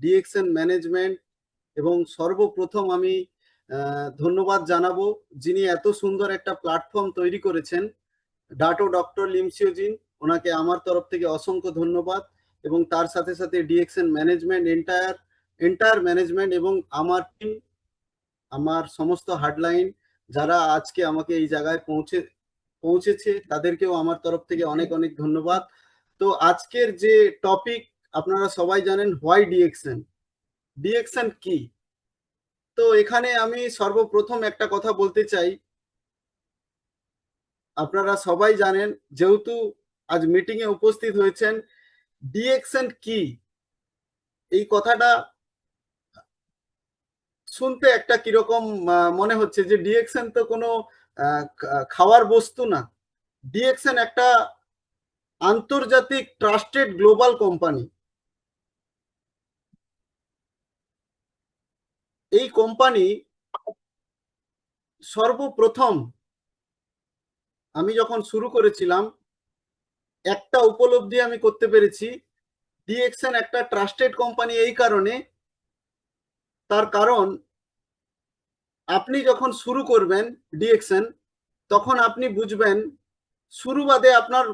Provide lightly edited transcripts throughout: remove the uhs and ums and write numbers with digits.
DXN management এবং সর্বপ্রথম আমি ধন্যবাদ জানাবো যিনি এত সুন্দর একটা প্ল্যাটফর্ম তৈরি করেছেন, ডাটো ডক্টর লিমসিওজিন। ওনাকে আমার তরফ থেকে অসংখ্য ধন্যবাদ। এবং তার সাথে সাথে ডিএক্সএন ম্যানেজমেন্ট এন্টায়ার ম্যানেজমেন্ট এবং আমার টিম, আমার সমস্ত হার্ডলাইন যারা আজকে আমাকে এই জায়গায় পৌঁছেছে তাদেরকেও আমার তরফ থেকে অনেক অনেক ধন্যবাদ। তো আজকের যে টপিক, আপনারা সবাই জানেন হোয়াই ডিএক্সএন। ডিএক্সএন কি? তো এখানে আমি সর্বপ্রথম একটা কথা বলতে চাই। আপনারা সবাই জানেন, যেহেতু আজ মিটিং এ উপস্থিত হয়েছেন, ডিএক্সএন কি এই কথাটা শুনতে একটা কিরকম মনে হচ্ছে যে ডিএক্সএন তো কোনো খাওয়ার বস্তু না। ডিএক্সএন একটা আন্তর্জাতিক ট্রাস্টেড গ্লোবাল কোম্পানি। এই কোম্পানি সর্বপ্রথম আমি যখন শুরু করেছিলাম, একটা উপলব্ধি আমি করতে পেরেছি, ডিএক্সএন একটা ট্রাস্টেড কোম্পানি এই কারণে, তার কারণ আপনি যখন শুরু করবেন ডিএক্সএন, তখন আপনি বুঝবেন শুরু বাদে আপনার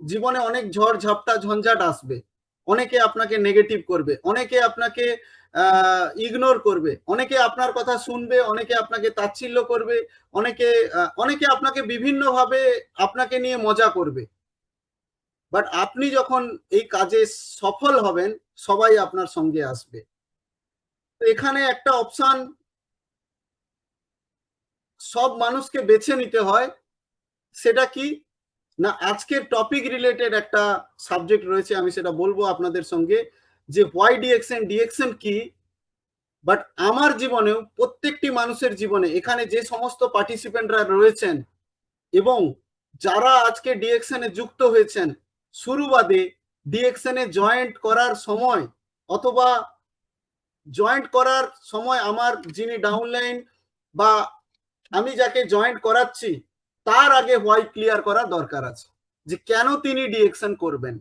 জীবনে অনেক ঝড় ঝাপটা ঝঞ্ঝাট আসবে। অনেকে আপনাকে নেগেটিভ করবে, অনেকে আপনাকে ইগনোর করবে, অনেকে আপনার কথা শুনবে, অনেকে আপনাকে তাচ্ছিল্য করবে, অনেকে আপনাকে বিভিন্নভাবে আপনাকে নিয়ে মজা করবে। বাট আপনি যখন এই কাজে সফল হবেন, সবাই আপনার সঙ্গে আসবে। তো এখানে একটা অপশন সব মানুষকে বেছে নিতে হয়। সেটা কি না, আজকের টপিক রিলেটেড একটা সাবজেক্ট রয়েছে, আমি সেটা বলবো আপনাদের সঙ্গে যে হোয়াই ডিএক্সএন, ডিএক্সএন কি। বাট আমার জীবনেও, প্রত্যেকটি মানুষের জীবনে, এখানে যে সমস্ত পার্টিসিপেন্টরা রয়েছেন এবং যারা আজকে ডিএক্সএন এ যুক্ত হয়েছেন, শুরু বাদে ডিএক্সএন এ জয়েন্ট করার সময় অথবা জয়েন্ট করার সময় আমার যিনি ডাউনলাইন বা আমি যাকে জয়েন্ট করাচ্ছি, তার আগে হোয়াই ক্লিয়ার করা দরকার আছে যে কেন তিনি ডিএক্সএন করবেন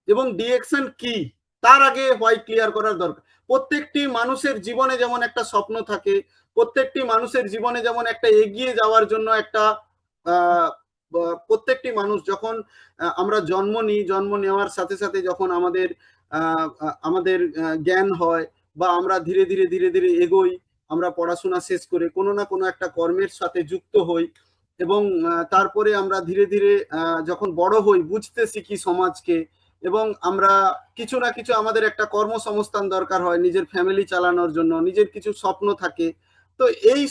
এবং ডিএক্সএন কি, তার আগে হোয়াই ক্লিয়ার করার দরকার। প্রত্যেকটি মানুষের জীবনে যেমন একটা স্বপ্ন থাকে, প্রত্যেকটি মানুষের জীবনে যেমন একটা এগিয়ে যাওয়ার জন্য একটা প্রত্যেকটি মানুষ যখন আমরা জন্ম নিই, জন্ম নেওয়ার সাথে সাথে যখন আমাদের আমাদের জ্ঞান হয় বা আমরা ধীরে ধীরে ধীরে ধীরে এগোই, আমরা পড়াশোনা শেষ করে কোনো না কোনো একটা কর্মের সাথে যুক্ত হই এবং তারপরে আমরা ধীরে ধীরে যখন বড় হই, বুঝতে শিখি সমাজকে, এবং আমরা কিছু না কিছু আমাদের একটা কর্মসংস্থান দরকার হয় নিজের ফ্যামিলি চালানোর জন্য, নিজের কিছু স্বপ্ন থাকে। তো এই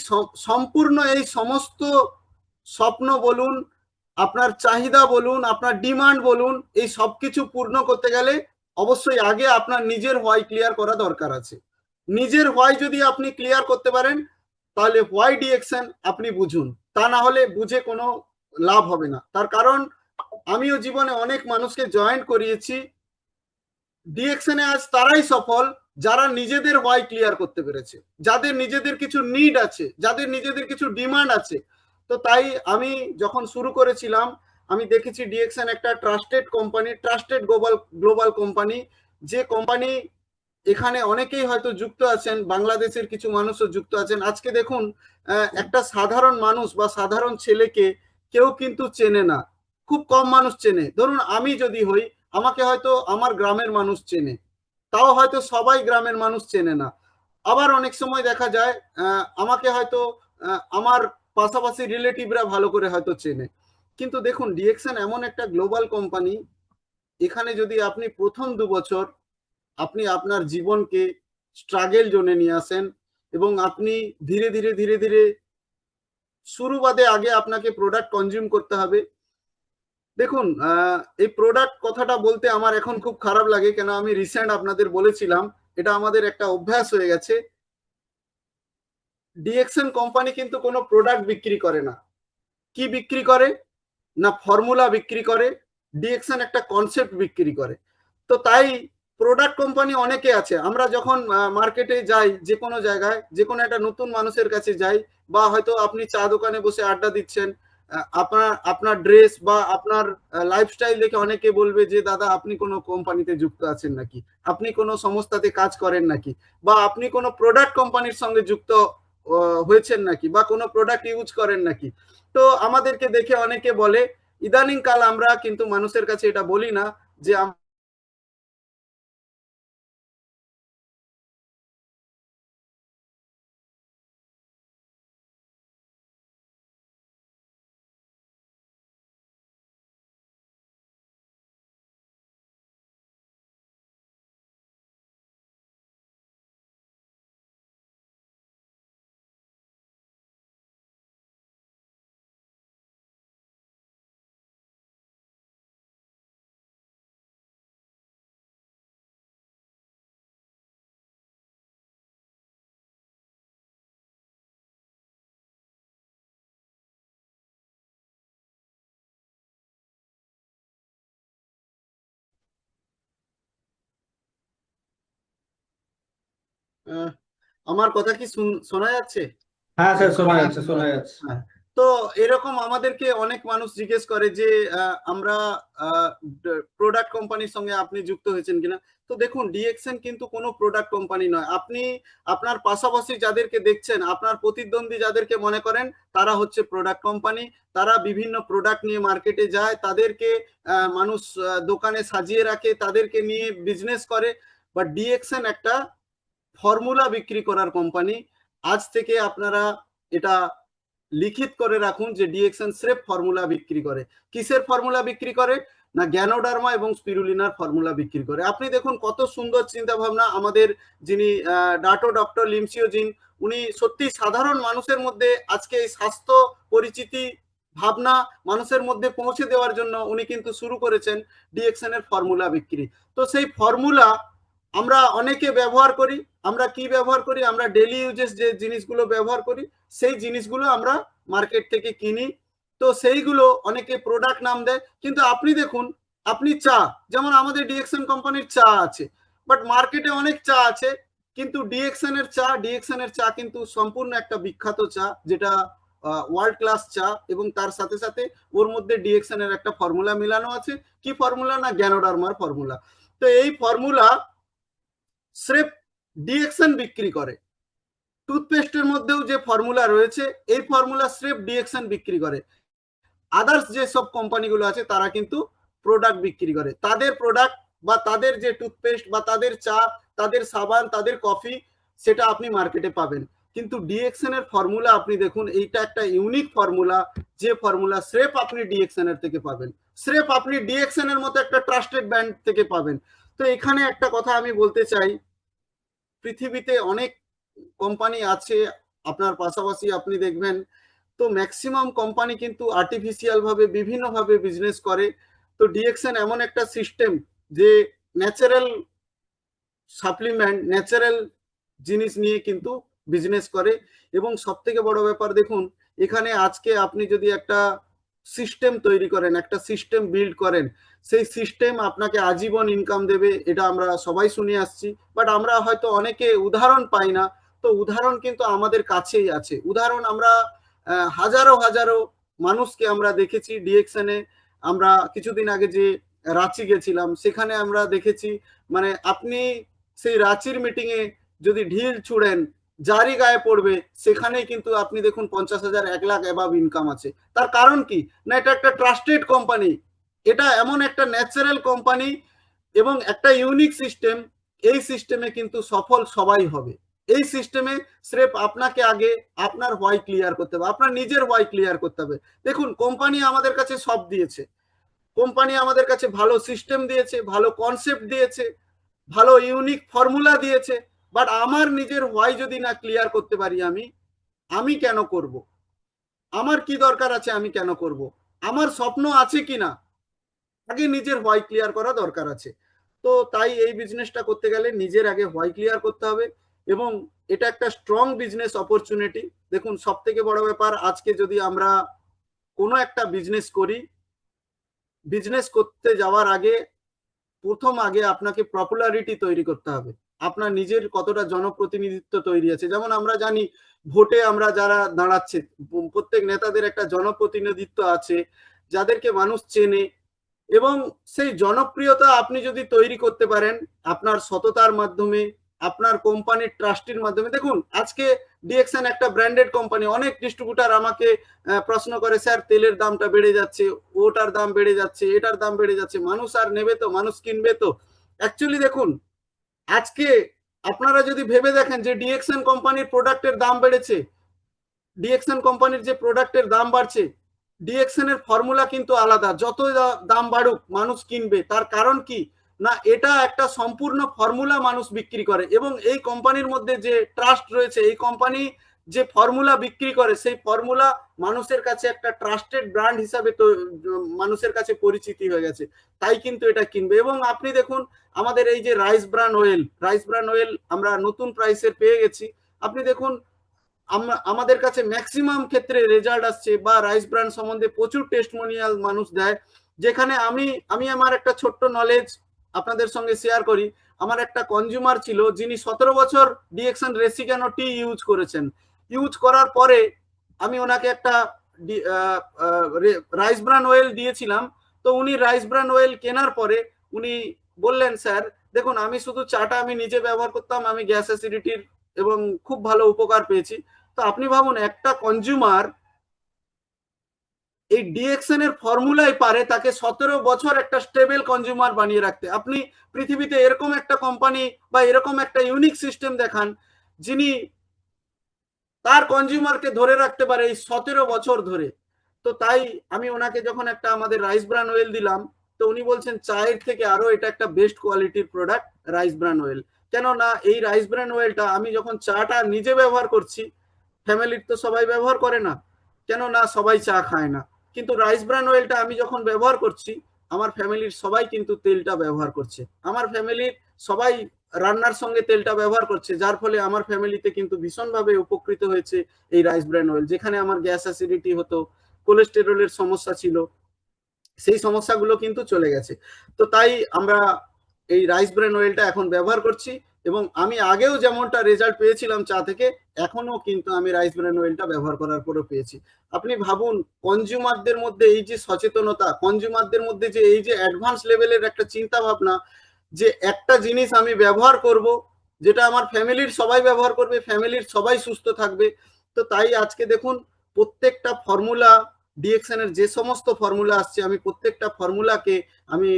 সম্পূর্ণ এই সমস্ত স্বপ্ন বলুন, আপনার চাহিদা বলুন, আপনার ডিমান্ড বলুন, এই সব কিছু পূর্ণ করতে গেলে অবশ্যই আগে আপনার নিজের হোয়াই ক্লিয়ার করা দরকার আছে। নিজের হোয়াই যদি আপনি ক্লিয়ার করতে পারেন, তাহলে হোয়াই ডিএক্সএন আপনি বুঝুন, তা না হলে বুঝে কোনো লাভ হবে না। তার কারণ আমিও জীবনে অনেক মানুষকে জয়েন করিয়েছি। ডিএক্সএন এ আজ তারাই সফল যারা নিজেদের হোয়াই ক্লিয়ার করতে পেরেছে, যাদের নিজেদের কিছু নিড আছে, যাদের নিজেদের কিছু ডিমান্ড আছে। তো তাই আমি যখন শুরু করেছিলাম, আমি দেখেছি ডিএক্সএন একটা trusted company, trusted global company, যে কোম্পানি এখানে অনেকেই হয়তো যুক্ত আছেন, বাংলাদেশের কিছু মানুষও যুক্ত আছেন। আজকে দেখুন, একটা সাধারণ মানুষ বা সাধারণ ছেলেকে কেউ কিন্তু চেনে না, খুব কম মানুষ চেনে। ধরুন আমি যদি হই, আমাকে হয়তো আমার গ্রামের মানুষ চেনে, তাও হয়তো সবাই গ্রামের মানুষ চেনে না। আবার অনেক সময় দেখা যায় আমাকে হয়তো আমার পাশাপাশি রিলেটিভরা ভালো করে হয়তো চেনে। কিন্তু দেখুন, ডিএক্সএন এমন একটা গ্লোবাল কোম্পানি, এখানে যদি আপনি প্রথম 2 বছর আপনি আপনার জীবনকে স্ট্রাগল জোনে নিয়ে আসেন এবং আপনি ধীরে ধীরে ধীরে ধীরে শুরু বাদে আগে আপনাকে প্রোডাক্ট কনজিউম করতে হবে। দেখুন, এই প্রোডাক্ট কথাটা বলতে আমার এখন খুব খারাপ লাগে, কেন আমি রিসেন্ট আপনাদের বলেছিলাম, এটা আমাদের একটা অভ্যাস হয়ে গেছে। ডিএক্সএন কোম্পানি কিন্তু কোনো প্রোডাক্ট বিক্রি করে না। কি বিক্রি করে না, ফর্মুলা বিক্রি করে। ডিএক্সএন একটা কনসেপ্ট বিক্রি করে। তো তাই প্রোডাক্ট কোম্পানি অনেকে আছে। আমরা যখন মার্কেটে যাই, যে কোনো জায়গায়, যে কোনো একটা নতুন মানুষের কাছে যাই, বা হয়তো আপনি চা দোকানে বসে আড্ডা দিচ্ছেন, আপনার আপনার ড্রেস বা আপনার লাইফস্টাইল দেখে অনেকে বলবে যে দাদা আপনি কোনো কোম্পানিতে যুক্ত আছেন নাকি, আপনি কোনো সংস্থাতে কাজ করেন নাকি, বা আপনি কোনো প্রোডাক্ট কোম্পানির সঙ্গে যুক্ত হয়েছেন নাকি, বা কোনো প্রোডাক্ট ইউজ করেন নাকি। তো আমাদেরকে দেখে অনেকে বলে, ইদানিং কাল আমরা কিন্তু মানুষের কাছে এটা বলি না যে আহ, আমার কথা কি শোনা যাচ্ছে? হ্যাঁ স্যার, শোনা যাচ্ছে, শোনা যাচ্ছে। হ্যাঁ। তো এরকম আমাদেরকে অনেক মানুষ জিজ্ঞেস করে যে আমরা প্রোডাক্ট কোম্পানির সঙ্গে আপনি যুক্ত হয়েছেন কিনা। তো দেখুন, ডিএক্সএন কিন্তু কোনো প্রোডাক্ট কোম্পানি নয়। আপনি আপনার পাশাপাশি যাদেরকে দেখছেন, আপনার প্রতিদ্বন্দ্বী যাদেরকে মনে করেন, তারা হচ্ছে প্রোডাক্ট কোম্পানি। তারা বিভিন্ন প্রোডাক্ট নিয়ে মার্কেটে যায়, তাদেরকে মানুষ দোকানে সাজিয়ে রাখে, তাদেরকে নিয়ে বিজনেস করে। বাট ডিএক্সএন একটা ফর্মুলা বিক্রি করার কোম্পানি। আজ থেকে আপনারা এটা লিখিত করে রাখুন যে ডিএক্সএন স্রেফ ফর্মুলা বিক্রি করে। কিসের ফর্মুলা বিক্রি করে? না, গ্যানোডার্মা এবং স্পিরুলিনার ফর্মুলা বিক্রি করে। আপনি দেখুন কত সুন্দর চিন্তা ভাবনা আমাদের যিনি ডাটো ডক্টর লিমসিওজিন, উনি সত্যি সাধারণ মানুষের মধ্যে আজকে এই স্বাস্থ্য পরিচিতি ভাবনা মানুষের মধ্যে পৌঁছে দেওয়ার জন্য উনি কিন্তু শুরু করেছেন ডিএক্সএন এর ফর্মুলা বিক্রি। তো সেই ফর্মুলা আমরা অনেকে ব্যবহার করি। আমরা কি ব্যবহার করি? আমরা ডেলি ইউজেস যে জিনিসগুলো ব্যবহার করি, সেই জিনিসগুলো আমরা মার্কেট থেকে কিনি। তো সেইগুলো অনেকে প্রোডাক্ট নাম দেয়, কিন্তু আপনি দেখুন, আপনি চা, যেমন আমাদের ডিএক্সএন কোম্পানির চা আছে, বাট মার্কেটে অনেক চা আছে, কিন্তু ডিএক্সএন এর চা কিন্তু সম্পূর্ণ একটা বিখ্যাত চা, যেটা ওয়ার্ল্ড ক্লাস চা, এবং তার সাথে সাথে ওর মধ্যে ডিএক্সএন এর একটা ফর্মুলা মিলানো আছে। কি ফর্মুলা? না, গ্যানোডার্মার ফর্মুলা। তো এই ফর্মুলা স্রেফ ডিএক্সএন বিক্রি করে। টুথপেস্টের মধ্যেও যে ফর্মুলা রয়েছে, এই ফর্মুলা স্রেফ ডিএক্সএন বিক্রি করে। আদার্স যে সব কোম্পানিগুলো আছে তারা কিন্তু প্রোডাক্ট বিক্রি করে। তাদের প্রোডাক্ট বা তাদের যে টুথপেস্ট বা তাদের চা, তাদের সাবান, তাদের কফি, সেটা আপনি মার্কেটে পাবেন। কিন্তু ডিএক্সএন এর ফর্মুলা আপনি দেখুন, এইটা একটা ইউনিক ফর্মুলা, যে ফর্মুলা স্রেফ আপনি ডিএক্সএন এর থেকে পাবেন, স্রেফ আপনি ডিএক্সএন এর মতো একটা ট্রাস্টেড ব্র্যান্ড থেকে পাবেন। তো এখানে একটা কথা আমি বলতে চাই, পৃথিবীতে অনেক কোম্পানি আছে, আপনার পাশাপাশি আপনি দেখবেন, তো ম্যাক্সিমাম কোম্পানি কিন্তু আর্টিফিশিয়াল ভাবে বিভিন্ন ভাবে বিজনেস করে। তো ডিএক্সএন এমন একটা সিস্টেম যে ন্যাচারাল সাপ্লিমেন্ট, ন্যাচারাল জিনিস নিয়ে কিন্তু বিজনেস করে। এবং সব থেকে বড় ব্যাপার দেখুন, এখানে আজকে আপনি যদি একটা সিস্টেম তৈরি করেন, একটা সিস্টেম বিল্ড করেন, সেই সিস্টেম আপনাকে আজীবন ইনকাম দেবে, এটা আমরা সবাই শুনে আসছি। বাট আমরা হয়তো অনেকে উদাহরণ পাই না। তো উদাহরণ কিন্তু আমাদের কাছেই আছে। উদাহরণ আমরা হাজারো হাজারো মানুষকে আমরা দেখেছি ডিএক্সএনে। আমরা কিছুদিন আগে যে রাঁচি গেছিলাম, সেখানে আমরা দেখেছি, মানে আপনি সেই রাঁচির মিটিং এ যদি ঢিল ছুড়েন, যারই গায়ে পড়বে, সেখানেই কিন্তু আপনি দেখুন 50,000 1 লাখ অ্যাবাভ ইনকাম আছে। তার কারণ কি? না, এটা একটা ট্রাস্টেড কোম্পানি, এটা এমন একটা ন্যাচারাল কোম্পানি এবং একটা ইউনিক সিস্টেম। এই সিস্টেমে কিন্তু সফল সবাই হবে। এই সিস্টেমে স্রেফ আপনাকে আগে আপনার হোয়াই ক্লিয়ার করতে হবে, আপনার নিজের হোয়াই ক্লিয়ার করতে হবে। দেখুন, কোম্পানি আমাদের কাছে সব দিয়েছে, কোম্পানি আমাদের কাছে ভালো সিস্টেম দিয়েছে, ভালো কনসেপ্ট দিয়েছে, ভালো ইউনিক ফর্মুলা দিয়েছে। বাট আমার নিজের হোয়াই যদি না ক্লিয়ার করতে পারি, আমি আমি কেন করব? আমার কি দরকার আছে, আমি কেন করব? আমার স্বপ্ন আছে কিনা, আগে নিজের হোয়াই ক্লিয়ার করা দরকার আছে। তো তাই এই বিজনেসটা করতে গেলে নিজের আগে হোয়াই ক্লিয়ার করতে হবে। এবং এটা একটা স্ট্রং বিজনেস অপরচুনিটি। দেখুন, সব থেকে বড় ব্যাপার, আজকে যদি আমরা কোনো একটা বিজনেস করি, বিজনেস করতে যাওয়ার আগে প্রথম আগে আপনাকে পপুলারিটি তৈরি করতে হবে। আপনার নিজের কতটা জনপ্রতিনিধিত্ব তৈরি আছে। যেমন আমরা জানি ভোটে আমরা যারা দাঁড়াচ্ছে প্রত্যেক নেতাদের একটা জনপ্রতিনিধিত্ব আছে, যাদেরকে মানুষ চেনে, এবং সেই জনপ্রিয়তা আপনি যদি তৈরি করতে পারেন আপনার সততার মাধ্যমে, আপনার কোম্পানির ট্রাস্টির মাধ্যমে। দেখুন আজকে ডিএক্সএন একটা ব্র্যান্ডেড কোম্পানি, অনেক ডিস্ট্রিবিউটার আমাকে প্রশ্ন করে, স্যার তেলের দামটা বেড়ে যাচ্ছে, ওটার দাম বেড়ে যাচ্ছে, এটার দাম বেড়ে যাচ্ছে, মানুষ আর নেবে তো, মানুষ কিনবে তো? অ্যাকচুয়ালি দেখুন আজকে আপনারা যদি ভেবে দেখেন যে ডিএক্সএন কোম্পানির প্রোডাক্টের দাম বেড়েছে, ডিএক্সএন কোম্পানির যে প্রোডাক্টের দাম বাড়ছে, ডিএক্সএন এর ফর্মুলা কিন্তু আলাদা। যত দাম বাড়ুক মানুষ কিনবে, তার কারণ কি না, এটা একটা সম্পূর্ণ ফর্মুলা মানুষ বিক্রি করে, এবং এই কোম্পানির মধ্যে যে ট্রাস্ট রয়েছে, এই কোম্পানি যে ফর্মুলা বিক্রি করে সেই ফর্মুলা মানুষের কাছে একটা ট্রাস্টেড ব্র্যান্ড হিসাবে তো মানুষের কাছে পরিচিতি হয়ে গেছে, তাই কিন্তু এটা কিনবে। এবং আপনি দেখুন আমাদের এই যে রাইস ব্রান অয়েল আমরা নতুন প্রাইসের পেয়ে গেছি। আপনি দেখুন আমাদের কাছে ম্যাক্সিমাম ক্ষেত্রে রেজাল্ট আসছে, বা রাইস ব্র্যান্ড সম্বন্ধে প্রচুর টেস্টমোনিয়াল মানুষ দেয়, যেখানে আমি আমার একটা ছোট্ট নলেজ আপনাদের সঙ্গে শেয়ার করি। আমার একটা কনজিউমার ছিল যিনি 17 বছর ডিএক্সএন রেসিকানো টি ইউজ করেছেন। ইউজ করার পরে আমি ওনাকে একটা রাইস ব্রান অয়েল দিয়েছিলাম। তো উনি রাইস ব্রান অয়েল কেনার পরে উনি বললেন, স্যার দেখুন আমি শুধু চাটা আমি নিজে ব্যবহার করতাম, আমি গ্যাস অ্যাসিডিটির এবং খুব ভালো উপকার পেয়েছি। তো আপনি ভাবুন একটা কনজিউমার এই ডিএক্সএন এর ফর্মুলাই পারে তাকে 17 বছর একটা স্টেবল কনজিউমার বানিয়ে রাখতে। আপনি পৃথিবীতে এরকম একটা কোম্পানি বা এরকম একটা ইউনিক সিস্টেম দেখান যিনি তার কনজিউমারকে ধরে রাখতে পারে এই 17 বছর ধরে। তো তাই আমি ওনাকে যখন একটা আমাদের রাইস ব্রান অয়েল দিলাম, তো উনি বলছেন চায়ের থেকে আরো এটা একটা বেস্ট কোয়ালিটির প্রোডাক্ট রাইস ব্রান অয়েল। কেননা এই রাইস ব্রান অয়েলটা আমি যখন চাটা নিজে ব্যবহার করছি, ফ্যামিলির তো সবাই ব্যবহার করে না, কেননা সবাই চা খায় না, কিন্তু রাইস ব্রান অয়েলটা আমি যখন ব্যবহার করছি আমার ফ্যামিলির সবাই কিন্তু তেলটা ব্যবহার করছে, আমার ফ্যামিলির সবাই রান্নার সঙ্গে তেলটা ব্যবহার করছে, যার ফলে আমার ফ্যামিলিতে কিন্তু ভীষণভাবে উপকৃত হয়েছে এই রাইস ব্র্যান অয়েল। যেখানে আমার গ্যাস অ্যাসিডিটি হতো, কোলেস্টেরলের সমস্যা ছিল, সেই সমস্যাগুলো কিন্তু চলে গেছে। তো তাই আমরা এই রাইস ব্র্যান অয়েলটা এখন ব্যবহার করছি, এবং আমি আগেও যেমনটা রেজাল্ট পেয়েছিলাম চা থেকে, এখনো কিন্তু আমি রাইস ব্র্যান অয়েলটা ব্যবহার করার পরেও পেয়েছি। আপনি ভাবুন কনজিউমারদের মধ্যে এই যে সচেতনতা, কনজিউমারদের মধ্যে যে এই যে অ্যাডভান্স লেভেলের একটা চিন্তা ভাবনা, যে একটা জিনিস আমি ব্যবহার করব যেটা আমার ফ্যামিলির সবাই ব্যবহার করবে, ফ্যামিলির সবাই সুস্থ থাকবে। তো তাই আজকে দেখুন প্রত্যেকটা ফর্মুলা, ডিএক্সএন এর যে সমস্ত ফর্মুলা আসছে, আমি প্রত্যেকটা ফর্মুলাকে আমি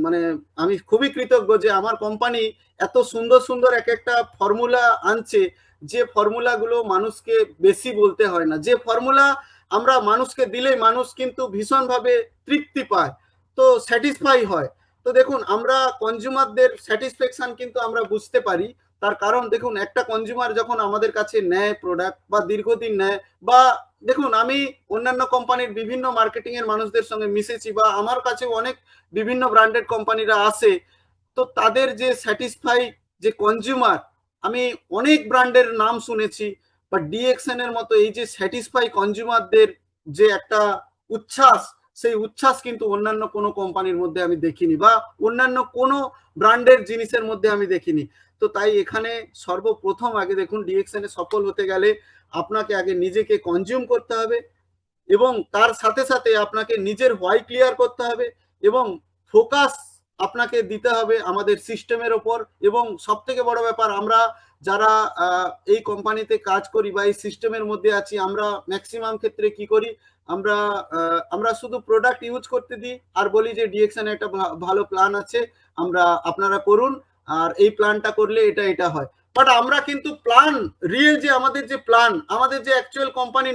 মানে আমি খুবই কৃতজ্ঞ যে আমার কোম্পানি এত সুন্দর সুন্দর এক একটা ফর্মুলা আনছে, যে ফর্মুলাগুলো মানুষকে বেশি বলতে হয় না, যে ফর্মুলা আমরা মানুষকে দিলেই মানুষ কিন্তু ভীষণভাবে তৃপ্তি পায়, তো স্যাটিসফাই হয়। তো দেখুন আমরা কনজিউমারদের স্যাটিসফ্যাকশন কিন্তু আমরা বুঝতে পারি। তার কারণ দেখুন একটা কনজিউমার যখন আমাদের কাছে নেয় প্রোডাক্ট বা দীর্ঘদিন নেয়, বা দেখুন আমি অন্যান্য কোম্পানির বিভিন্ন মার্কেটিং এর মানুষদের সঙ্গে মিশেছি, বা আমার কাছে অনেক বিভিন্ন ব্র্যান্ডেড কোম্পানিরা আসে, তো তাদের যে স্যাটিসফাই যে কনজিউমার, আমি অনেক ব্র্যান্ডের নাম শুনেছি, বা ডিএক্সএন এর মতো এই যে স্যাটিসফাই কনজিউমারদের যে একটা উচ্ছ্বাস, সেই উচ্ছ্বাস কিন্তু অন্যান্য কোনো কোম্পানির মধ্যে আমি দেখিনি, বা অন্যান্য কোনো ব্র্যান্ডের জিনিসের মধ্যে আমি দেখিনি। তো তাই এখানে সর্বপ্রথম আগে দেখুন ডিএক্সএন এ সফল হতে গেলে আপনাকে আগে নিজেকে কনজিউম করতে হবে, এবং তার সাথে সাথে আপনাকে নিজের হোয়াই ক্লিয়ার করতে হবে, এবং ফোকাস আপনাকে দিতে হবে আমাদের সিস্টেমের ওপর। এবং সব থেকে বড় ব্যাপার, আমরা যারা এই কোম্পানিতে কাজ করি বা এই সিস্টেমের মধ্যে আছি, আমরা ম্যাক্সিমাম ক্ষেত্রে কি করি, আমরা আমরা শুধু প্রোডাক্ট ইউজ করতে দিই আর বলি যে ডিএক্সএন একটা ভালো প্ল্যান আছে, আমরা আপনারা করুন, আর এই প্ল্যানটা করলে এটা এটা হয়। বাট আমরা কিন্তু প্ল্যান, রিয়েল যে আমাদের যে প্ল্যান, আমাদের যে actual company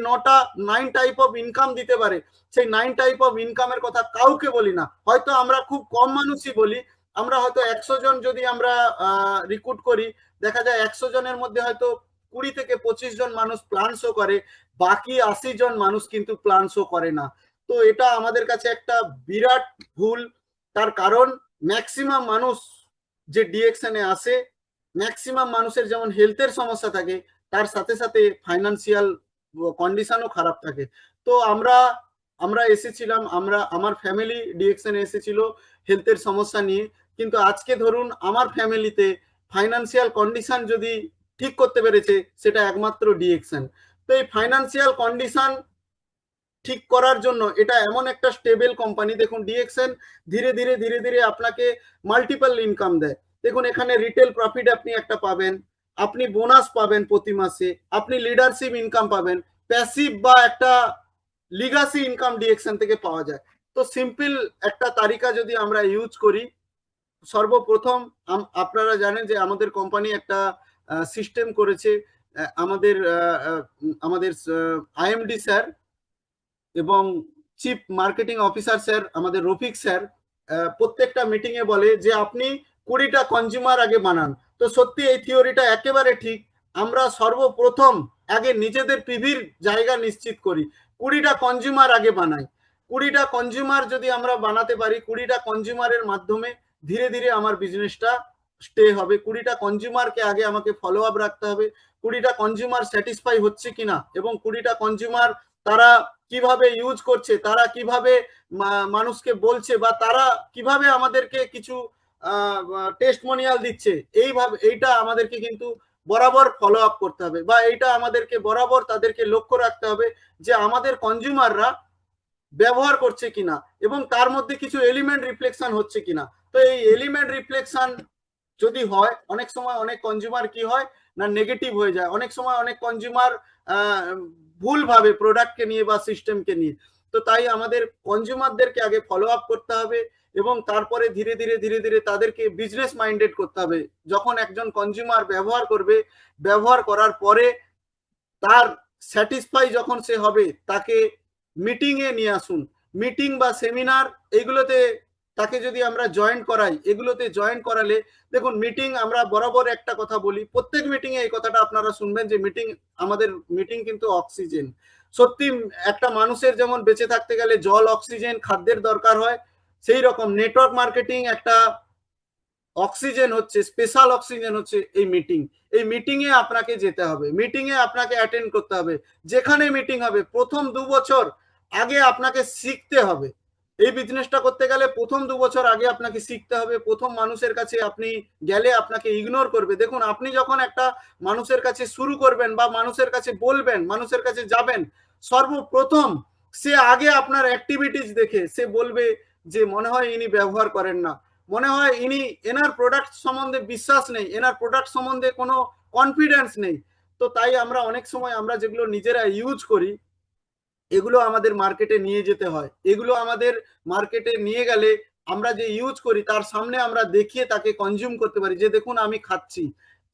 9 type of income দিতে পারে, সেই 9 টাইপ অফ ইনকামের কথা কাউকে বলি না। হয়তো আমরা খুব কম মানুষই বলি, আমরা হয়তো 100 জন যদি আমরা রিক্রুট করি, দেখা যায় 100 জনের মধ্যে হয়তো 20 থেকে 25 জন মানুষ প্ল্যান শো করে, বাকি 80 জন মানুষ কিন্তু প্ল্যান শো করে না। তো এটা আমাদের কাছে একটা বিরাট ভুল। তার কারণ ম্যাক্সিমাম মানুষ যে ডিএক্সএন এ আসে, ম্যাক্সিমাম মানুষের যেমন হেলথের সমস্যা থাকে, তার সাথে সাথে ফাইন্যান্সিয়াল কন্ডিশনও খারাপ থাকে। তো আমরা আমরা এসেছিলাম, আমার ফ্যামিলি ডিএক্সএন এসেছিল হেলথের সমস্যা নিয়ে, কিন্তু আজকে ধরুন আমার ফ্যামিলিতে ফাইন্যান্সিয়াল কন্ডিশন যদি ঠিক করতে পেরেছে সেটা একমাত্র ডিএক্সএন। তো এই ফাইন্যান্সিয়াল কন্ডিশন ঠিক করার জন্য এটা এমন একটা স্টেবল কোম্পানি, দেখুন ডিএক্সএন ধীরে ধীরে ধীরে ধীরে আপনাকে মাল্টিপল ইনকাম দেয়। দেখুন এখানে রিটেল প্রফিট আপনি একটা পাবেন, আপনি বোনাস পাবেন প্রতি মাসে, আপনি লিডারশিপ ইনকাম পাবেন, প্যাসিভ বা একটা লিগাসি ইনকাম ডিএক্সএন থেকে পাওয়া যায়। তো সিম্পল একটা তালিকা যদি আমরা ইউজ করি, সর্বপ্রথম আপনারা জানেন যে আমাদের কোম্পানি একটা সিস্টেম করেছে, আমাদের আমাদের আইএমডি স্যার এবং চিফ মার্কেটিং অফিসার স্যার আমাদের রফিক স্যার প্রত্যেকটা মিটিং এ বলে যে আপনি 20টা কনজিউমার আগে বানান। তো সত্যি এই থিওরিটা একেবারে ঠিক। আমরা সর্বপ্রথম আগে নিজেদের পিভির জায়গা নিশ্চিত করি, 20টা কনজিউমার আগে বানাই। 20টা কনজিউমার যদি আমরা বানাতে পারি, 20টা কনজিউমারের মাধ্যমে ধীরে ধীরে আমার বিজনেসটা স্টে হবে। 20টা কনজিউমারকে আগে আমাকে ফলো আপ রাখতে হবে, 20টা কনজিউমার স্যাটিসফাই হচ্ছে কিনা এবং 20টা কনজিউমার তারা কিভাবে ইউজ করছে, তারা কিভাবে মানুষকে বলছে, বা তারা কিভাবে আমাদেরকে কিছু টেস্টমোনিয়াল দিচ্ছে, এইভাবে এইটা আমাদেরকে কিন্তু বরাবর ফলো আপ করতে হবে, বা এইটা আমাদেরকে বরাবর তাদেরকে লক্ষ্য রাখতে হবে যে আমাদের কনজিউমাররা ব্যবহার করছে কিনা এবং তার মধ্যে কিছু এলিমেন্ট রিফ্লেকশন হচ্ছে কিনা। তো এই এলিমেন্ট রিফ্লেকশন যদি হয়, অনেক সময় অনেক কনজিউমার কি হয় না নেগেটিভ হয়ে যায়, অনেক সময় অনেক কনজিউমার ভুল ভাবে প্রোডাক্টকে নিয়ে বা সিস্টেমকে নিয়ে। তো তাই আমাদের কনজিউমারদেরকে আগে ফলো আপ করতে হবে এবং তারপরে ধীরে ধীরে ধীরে ধীরে তাদেরকে বিজনেস মাইন্ডেড করতে হবে। যখন একজন কনজিউমার ব্যবহার করবে, ব্যবহার করার পরে তার স্যাটিসফাই যখন সে হবে, তাকে মিটিং এ নিয়ে আসুন। মিটিং বা সেমিনার এগুলোতে তাকে যদি আমরা জয়েন করাই, এগুলোতে জয়েন করালে দেখুন মিটিং, আমরা বরাবর একটা কথা বলি, প্রত্যেক মিটিং এ এই কথাটা আপনারা শুনবেন যে মিটিং, আমাদের মিটিং কিন্তু অক্সিজেন। সত্যি একটা মানুষের যেমন বেঁচে থাকতে গেলে জল, অক্সিজেন, খাদ্যের দরকার হয়, সেই রকম নেটওয়ার্ক মার্কেটিং একটা অক্সিজেন হচ্ছে, স্পেশাল অক্সিজেন হচ্ছে এই মিটিং। এই মিটিং এ আপনাকে যেতে হবে, মিটিং এ আপনাকে অ্যাটেন্ড করতে হবে। যেখানে মিটিং হবে প্রথম 2 বছর আগে আপনাকে শিখতে হবে। এই বিজনেসটা করতে গেলে প্রথম 2 বছর আগে আপনাকে শিখতে হবে। প্রথম মানুষের কাছে আপনি গেলে আপনাকে ইগনোর করবে। দেখুন আপনি যখন একটা মানুষের কাছে শুরু করবেন বা মানুষের কাছে বলবেন, মানুষের কাছে যাবেন, সর্বপ্রথম সে আগে আপনার অ্যাক্টিভিটিস দেখে সে বলবে যে মনে হয় ইনি ব্যবহার করেন না, মনে হয় ইনি, এনার প্রোডাক্ট সম্বন্ধে বিশ্বাস নেই, এনার প্রোডাক্ট সম্বন্ধে কোনো কনফিডেন্স নেই। তো তাই আমরা অনেক সময় আমরা যেগুলো নিজেরা ইউজ করি এগুলো আমাদের মার্কেটে নিয়ে যেতে হয়। এগুলো আমাদের মার্কেটে নিয়ে গেলে আমরা যে ইউজ করি তার সামনে আমরা দেখিয়ে তাকে কনজিউম করতে পারি যে দেখুন আমি খাচ্ছি,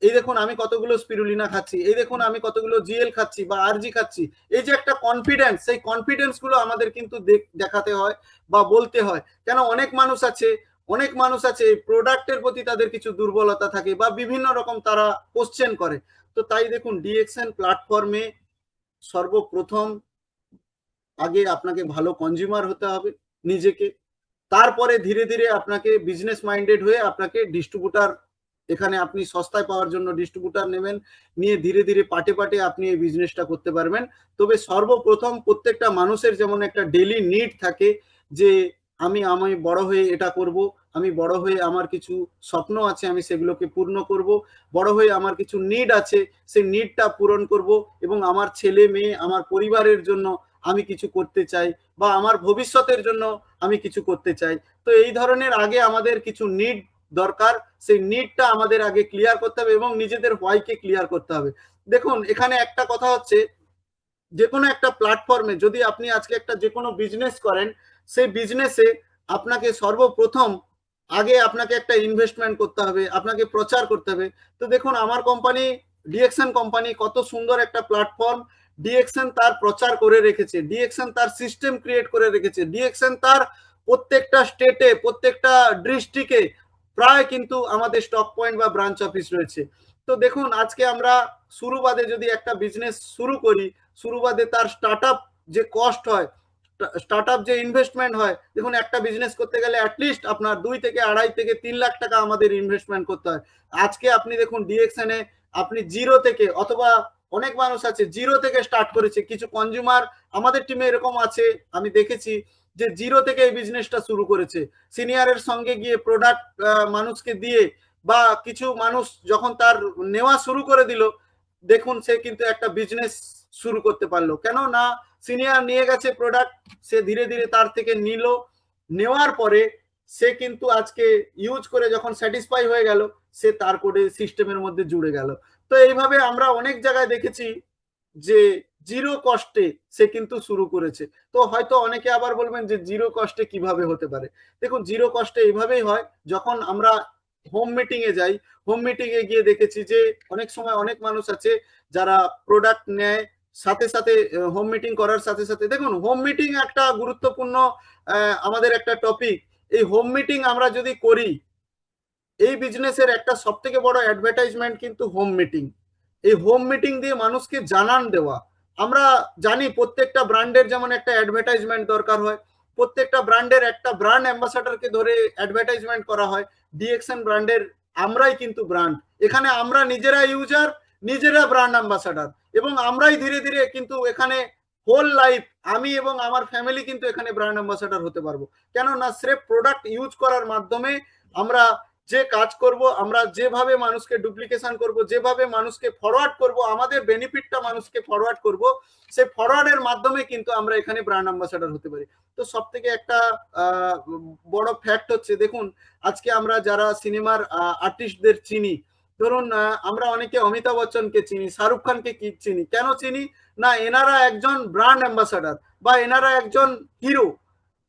এই দেখুন আমি কতগুলো স্পিরুলিনা খাচ্ছি, এই দেখুন আমি কতগুলো জিএল খাচ্ছি বা আরজি খাচ্ছি। এই যে একটা কনফিডেন্স, সেই কনফিডেন্স গুলো আমাদের কিন্তু দেখাতে হয় বা বলতে হয়। কেন অনেক মানুষ আছে, অনেক মানুষ আছে এই প্রোডাক্টের প্রতি তাদের কিছু দুর্বলতা থাকে বা বিভিন্ন রকম তারা কোশ্চেন করে। তো তাই দেখুন ডিএক্সএন প্ল্যাটফর্মে সর্বপ্রথম আগে আপনাকে ভালো কনজিউমার হতে হবে নিজেকে, তারপরে ধীরে ধীরে আপনাকে বিজনেস মাইন্ডেড হয়ে আপনাকে ডিস্ট্রিবিউটার, এখানে আপনি সস্তায় পাওয়ার জন্য ডিস্ট্রিবিউটার নেবেন, নিয়ে ধীরে ধীরে পাটে পাটে আপনি এই বিজনেসটা করতে পারবেন। তবে সর্বপ্রথম প্রত্যেকটা মানুষের যেমন একটা ডেইলি নিড থাকে যে আমি বড় হয়ে এটা করব, আমি বড় হয়ে আমার কিছু স্বপ্ন আছে আমি সেগুলোকে পূর্ণ করব, বড় হয়ে আমার কিছু নিড আছে সেই নিডটা পূরণ করব এবং আমার ছেলে মেয়ে আমার পরিবারের জন্য আমি কিছু করতে চাই বা আমার ভবিষ্যতের জন্য আমি কিছু করতে চাই। তো এই ধরনের আগে আমাদের কিছু নিড দরকার, সেই নিডটা আমাদের আগে ক্লিয়ার করতে হবে এবং নিজেদের হোয়াইকে ক্লিয়ার করতে হবে। দেখুন এখানে একটা কথা হচ্ছে, যে কোনো একটা প্ল্যাটফর্মে যদি আপনি আজকে একটা যে কোনো বিজনেস করেন, সেই বিজনেসে আপনাকে সর্বপ্রথম আগে আপনাকে একটা ইনভেস্টমেন্ট করতে হবে, আপনাকে প্রচার করতে হবে। তো দেখুন আমার কোম্পানি ডিএক্সএন কোম্পানি কত সুন্দর একটা প্ল্যাটফর্ম, ডিএক্সএন তার প্রচার করে রেখেছে, ডিএক্সএন তার সিস্টেম ক্রিয়েট করে রেখেছে, ডিএক্সএন তার প্রত্যেকটা স্টেটে প্রত্যেকটা ডিস্ট্রিক্টে প্রায় কিন্তু আমাদের স্টক পয়েন্ট বা ব্রাঞ্চ অফিস রয়েছে। তো দেখুন আজকে আমরা শুরুবাদে যদি একটা বিজনেস শুরু করি, শুরুবাদে তার স্টার্টআপ যে কস্ট হয়, স্টার্টআপ যে ইনভেস্টমেন্ট হয়, দেখুন একটা বিজনেস করতে গেলে অ্যাটলিস্ট আপনার 2 থেকে 2.5 থেকে 3 লাখ টাকা আমাদের ইনভেস্টমেন্ট করতে হয়। আজকে আপনি দেখুন ডিএক্সএন এ আপনি জিরো থেকে, অথবা অনেক মানুষ আছে জিরো থেকে স্টার্ট করেছে, কিছু কনজিউমার আমাদের টিমে এরকম আছে আমি দেখেছি যে জিরো থেকে এই বিজনেসটা শুরু করেছে, সিনিয়রের সঙ্গে গিয়ে প্রোডাক্ট মানুষকে দিয়ে বা কিছু মানুষ যখন তার নেওয়া শুরু করে দিল, দেখুন সে কিন্তু একটা বিজনেস শুরু করতে পারলো। কেন না, সিনিয়র নিয়ে গেছে প্রোডাক্ট, সে ধীরে ধীরে তার থেকে নিল, নেওয়ার পরে সে কিন্তু আজকে ইউজ করে যখন স্যাটিসফাই হয়ে গেল, সে তার কোডে সিস্টেমের মধ্যে জুড়ে গেল। তো এইভাবে আমরা অনেক জায়গায় দেখেছি যে জিরো কস্টে সে কিন্তু শুরু করেছে। তো হয়তো অনেকে আবার বলবেন যে জিরো কস্টে কিভাবে হতে পারে। দেখুন জিরো কস্টে এইভাবেই হয়, যখন আমরা হোম মিটিং এ যাই, হোম মিটিং এ গিয়ে দেখেছি যে অনেক সময় অনেক মানুষ আছে যারা প্রোডাক্ট নেয়, সাথে সাথে হোম মিটিং করার সাথে সাথে, দেখুন হোম মিটিং একটা গুরুত্বপূর্ণ আমাদের একটা টপিক। এই হোম মিটিং আমরা যদি করি, এই বিজনেসের একটা সব থেকে বড় অ্যাডভার্টাইজমেন্ট কিন্তু হোম মিটিং। এই হোম মিটিং দিয়ে মানুষকে জানান দেওয়া। আমরা জানি প্রত্যেকটা ব্র্যান্ডের যেমন একটা অ্যাডভার্টাইজমেন্ট দরকার হয়, প্রত্যেকটা ব্র্যান্ডের একটা ব্র্যান্ড অ্যাম্বাসাডারকে ধরে অ্যাডভার্টাইজমেন্ট করা হয়। ডিএক্সএন ব্র্যান্ডের আমরাই কিন্তু ব্র্যান্ড, এখানে আমরা নিজেরা ইউজার, নিজেরা ব্র্যান্ড অ্যাম্বাসাডার, এবং আমরাই ধীরে ধীরে কিন্তু এখানে হোল লাইফ আমি এবং আমার ফ্যামিলি কিন্তু এখানে ব্র্যান্ড অ্যাম্বাসাডার হতে পারবো। কেন না, স্রেফ প্রোডাক্ট ইউজ করার মাধ্যমে আমরা যে কাজ করব, আমরা যেভাবে মানুষকে ডুপ্লিকেশন করব, যেভাবে মানুষকে ফরওয়ার্ড করব, আমাদের বেনিফিটটা মানুষকে ফরওয়ার্ড করব, সেই ফরওয়ার্ডের মাধ্যমে কিন্তু আমরা এখানে ব্র্যান্ড অ্যাম্বাসাডার হতে পারি। তো সব থেকে একটা বড় ফ্যাক্ট হচ্ছে, দেখুন আজকে আমরা যারা সিনেমার আর্টিস্টদের চিনি, ধরুন আমরা অনেকে অমিতাভ বচ্চনকে চিনি, শাহরুখ খানকে কি চিনি, কেন চিনি না, এনারা একজন ব্র্যান্ড অ্যাম্বাসাডার, বা এনারা একজন হিরো,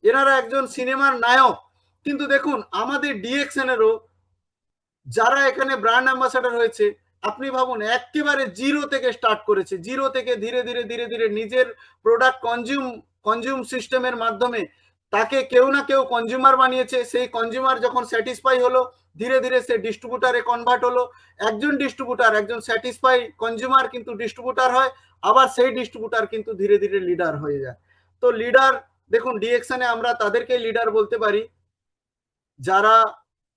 এনারা একজন সিনেমার নায়ক। কিন্তু দেখুন আমাদের ডিএক্সএন এরও যারা এখানে ব্র্যান্ড অ্যাম্বাসাডার হয়েছে, আপনি ভাবুন একেবারে জিরো থেকে স্টার্ট করেছে, জিরো থেকে ধীরে ধীরে ধীরে ধীরে নিজের প্রোডাক্ট কনজিউম সিস্টেমের মাধ্যমে তাকে কেউ না কেউ কনজিউমার বানিয়েছে। সেই কনজিউমার যখন স্যাটিসফাই হলো, ধীরে ধীরে সে ডিস্ট্রিবিউটারে কনভার্ট হলো। একজন ডিস্ট্রিবিউটার, একজন স্যাটিসফাই কনজিউমার কিন্তু ডিস্ট্রিবিউটার হয়, আবার সেই ডিস্ট্রিবিউটার কিন্তু ধীরে ধীরে লিডার হয়ে যায়। তো লিডার, দেখুন ডিএক্সএনে আমরা তাদেরকে লিডার বলতে পারি যারা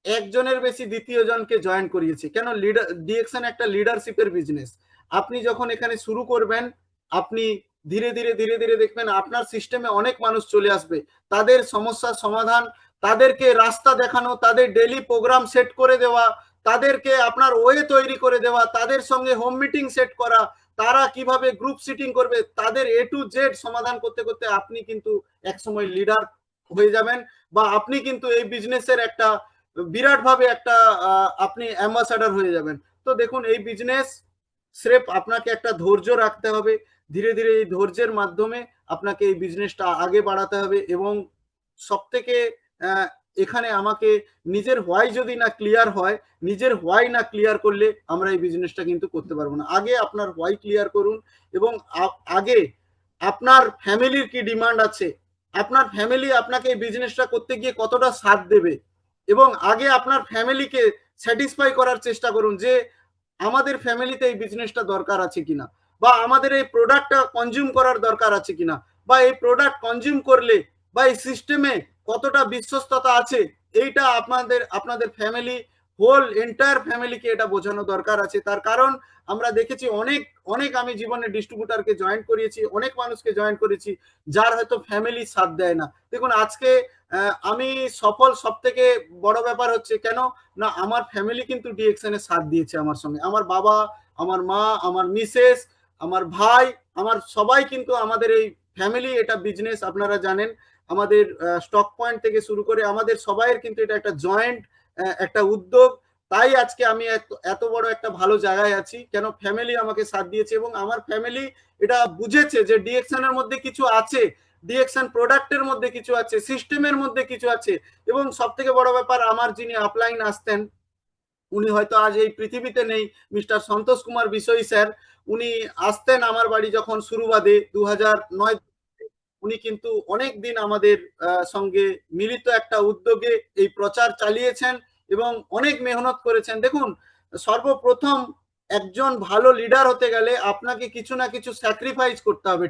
একজনের বেশি দ্বিতীয় জনকে জয়েন করিয়েছে। কেন, লিডার ডিএক্সএন একটা লিডারশিপের বিজনেস। আপনি যখন এখানে শুরু করবেন, আপনি ধীরে ধীরে ধীরে ধীরে দেখবেন আপনার সিস্টেমে অনেক মানুষ চলে আসবে, তাদের সমস্যার সমাধান, তাদেরকে রাস্তা দেখানো, তাদের ডেলি প্রোগ্রাম সেট করে দেওয়া, তাদেরকে আপনার ওয়ে তৈরি করে দেওয়া, তাদের সঙ্গে হোম মিটিং সেট করা, তারা কিভাবে গ্রুপ সিটিং করবে, তাদের এ টু জেড সমাধান করতে করতে আপনি কিন্তু একসময় লিডার হয়ে যাবেন, বা আপনি কিন্তু এই বিজনেসের একটা বিরাট ভাবে একটা আপনি অ্যাম্বাসাডার হয়ে যাবেন। তো দেখুন এই বিজনেস স্রেফ আপনাকে একটা ধৈর্য রাখতে হবে, ধীরে ধীরে এই ধৈর্যের মাধ্যমে আপনাকে এই বিজনেসটা আগে বাড়াতে হবে। এবং সব থেকে এখানে আমাকে নিজের হোয়াই যদি না ক্লিয়ার হয়, নিজের হোয়াই না ক্লিয়ার করলে আমরা এই বিজনেসটা কিন্তু করতে পারবো না। আগে আপনার হোয়াই ক্লিয়ার করুন, এবং আগে আপনার ফ্যামিলির কি ডিমান্ড আছে, আপনার ফ্যামিলি আপনাকে এই বিজনেসটা করতে গিয়ে কতটা সাথ দেবে, এবং আগে আপনার ফ্যামিলিকে স্যাটিসফাই করার চেষ্টা করুন যে আমাদের ফ্যামিলিতে এই বিজনেসটা দরকার আছে কিনা, বা আমাদের এই প্রোডাক্টটা কনজিউম করার দরকার আছে কিনা, বা এই প্রোডাক্ট কনজিউম করলে বা এই সিস্টেমে কতটা বিশ্বস্ততা আছে, এইটা আপনাদের ফ্যামিলি, হোল এন্টায়ার ফ্যামিলিকে এটা বোঝানো দরকার আছে। তার কারণ আমরা দেখেছি অনেক অনেক আমি জীবনে ডিস্ট্রিবিউটারকে জয়েন করিয়েছি, অনেক মানুষকে জয়েন করেছি যার হয়তো ফ্যামিলি সাথ দেয় না। দেখুন আজকে আমি সফল, সব থেকে বড় ব্যাপার হচ্ছে কেন না, আমার ফ্যামিলি কিন্তু ডিএক্সএন এর সাথ দিয়েছে আমার সঙ্গে, আমার বাবা, আমার মা, আমার মিসেস, আমার ভাই, আমার সবাই কিন্তু আমাদের এই ফ্যামিলি, এটা বিজনেস আপনারা জানেন, আমাদের স্টক পয়েন্ট থেকে শুরু করে আমাদের সবাইয়ের কিন্তু এটা একটা জয়েন্ট একটা উদ্যোগ। তাই আজকে আমি এত বড় একটা ভালো জায়গায় আছি, কেন ফ্যামিলি আমাকে সাথ দিয়েছে, এবং আমার ফ্যামিলি এটা বুঝেছে যে ডিএক্সএন এর মধ্যে কিছু আছে, ডিএক্সএন প্রোডাক্টের মধ্যে কিছু আছে, সিস্টেমের মধ্যে কিছু আছে। এবং সব থেকে বড় ব্যাপার, আমার যিনি আপলাইন আসতেন, উনি হয়তো আজ এই পৃথিবীতে নেই, মিস্টার সন্তোষ কুমার বিষয়ী স্যার। উনি আসতেন আমার বাড়ি যখন শুরুবাদে 2009, উনি কিন্তু অনেক দিন আমাদের সঙ্গে মিলিত একটা উদ্যোগে এই প্রচার চালিয়েছেন এবং অনেক মেহনত করেছেন। দেখুন সর্বপ্রথম একজন ভালো লিডার হতে গেলে আপনাকে কিছু না কিছু স্যাক্রিফাইস করতে হবে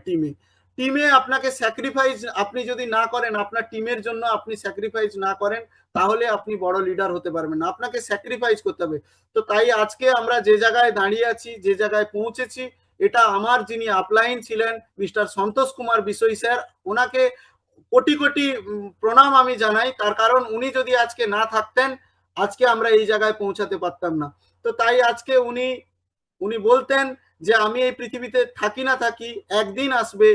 টিমে আপনাকে স্যাক্রিফাইস আপনি যদি না করেন, আপনার টিমের জন্য আপনি স্যাক্রিফাইস না করেন, তাহলে আপনি বড় লিডার হতে পারবেন না, আপনাকে স্যাক্রিফাইস করতে হবে। তো তাই আজকে আমরা যে জায়গায় দাঁড়িয়ে আছি, যে জায়গায় পৌঁছেছি, এটা আমার যিনি আপলাইন ছিলেন মিস্টার সন্তোষ কুমার বিষয়ী স্যার, ওনাকে কোটি কোটি প্রণাম আমি জানাই। তার কারণ উনি যদি আজকে না থাকতেন, আজকে আমরা এই জায়গায় পৌঁছাতে পারতাম না। তো তাই আজকে উনি বলতেন যে আমি এই পৃথিবীতে থাকি না থাকি, একদিন আসবে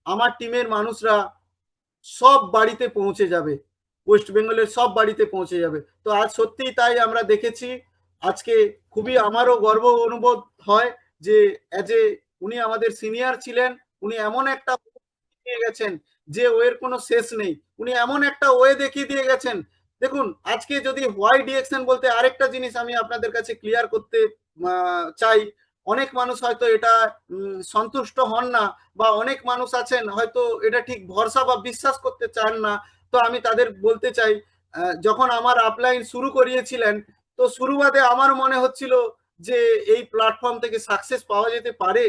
আমার টিমের মানুষরা সব বাড়িতে পৌঁছে যাবে, ওয়েস্ট বেঙ্গলের সব বাড়িতে পৌঁছে যাবে। তো আজ সত্যিই তাই আমরা দেখেছি। আজকে খুবই আমারও গর্ব অনুভব হয় যে অ্যাজ এ উনি আমাদের সিনিয়র ছিলেন, উনি এমন একটা দিয়ে গেছেন যে ওয়ের কোনো শেষ নেই। উনি এমন একটা ওয়ে দেখিয়ে দিয়ে গেছেন। দেখুন আজকে যদি হোয়াই ডিরেকশন বলতে আরেকটা জিনিস আমি আপনাদের কাছে ক্লিয়ার করতে চাই। অনেক মানুষ হয়তো এটা সন্তুষ্ট হন না, বা অনেক মানুষ আছেন হয়তো এটা ঠিক ভরসা বা বিশ্বাস করতে চান না। তো আমি তাদের বলতে চাই, যখন আমার আপলাইন শুরু করিয়েছিলেন, তো শুরুবাদে আমার মনে হচ্ছিল যে এই প্ল্যাটফর্ম থেকে সাকসেস পাওয়া যেতে পারে।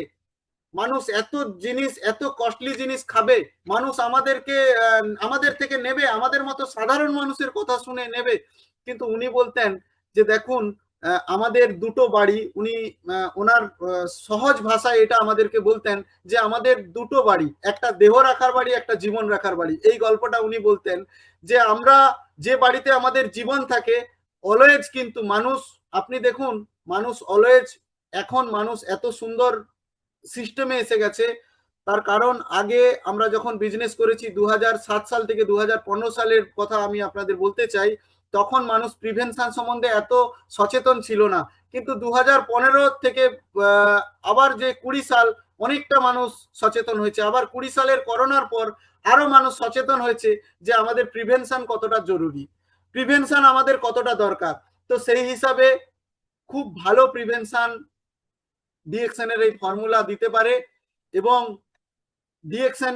মানুষ এত জিনিস, এত কস্টলি জিনিস খাবে, মানুষ আমাদের থেকে নেবে, আমাদের মতো সাধারণ মানুষের কথা শুনে নেবে। কিন্তু উনি বলতেন যে দেখুন আমাদের দুটো বাড়ি, উনি ওনার সহজ ভাষায় এটা আমাদেরকে বলতেন যে আমাদের দুটো বাড়ি, একটা দেহ রাখার বাড়ি, একটা জীবন রাখার বাড়ি। এই গল্পটা উনি বলতেন যে আমরা যে বাড়িতে আমাদের জীবন থাকে, অলওয়েজ কিন্তু মানুষ, আপনি দেখুন মানুষ অলওয়েজ, এখন মানুষ এত সুন্দর সিস্টেমে এসে গেছে। তার কারণ আগে আমরা যখন বিজনেস করেছি 2007 সাল থেকে 2015 সালের কথা আমি আপনাদের বলতে চাই, তখন মানুষ প্রিভেনশন সম্বন্ধে এত সচেতন ছিল না। কিন্তু 2015 থেকে আবার যে 20 সাল, অনেকটা মানুষ সচেতন হয়েছে। আবার 20 সালের করোনার পর আরো মানুষ সচেতন হয়েছে যে আমাদের প্রিভেনশন কতটা জরুরি, প্রিভেনশন আমাদের কতটা দরকার। তো সেই হিসাবে খুব ভালো প্রিভেনশন ডিএক্সএন এর এই ফর্মুলা দিতে পারে। এবং ডিএক্সএন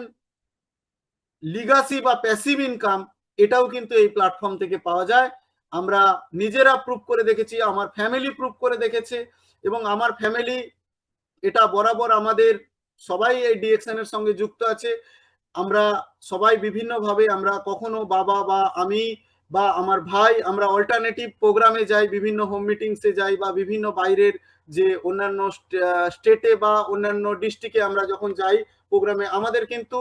লিগাসি বা প্যাসিভ ইনকাম, এটাও কিন্তু এই প্ল্যাটফর্ম থেকে পাওয়া যায়। আমরা নিজেরা প্রুভ করে দেখেছি, আমার ফ্যামিলি প্রুভ করে দেখেছে, এবং আমার ফ্যামিলি এটা বরাবর আমাদের সবাই এই ডিএক্সএন এর সঙ্গে যুক্ত আছে। আমরা সবাই বিভিন্নভাবে, আমরা কখনো বাবা বা আমি বা আমার ভাই, আমরা অল্টারনেটিভ প্রোগ্রামে যাই, বিভিন্ন হোম মিটিংসে যাই, বা বিভিন্ন বাইরের যে অন্যান্য স্টেটে বা অন্যান্য ডিস্ট্রিক্টে আমরা যখন যাই প্রোগ্রামে, আমাদের কিন্তু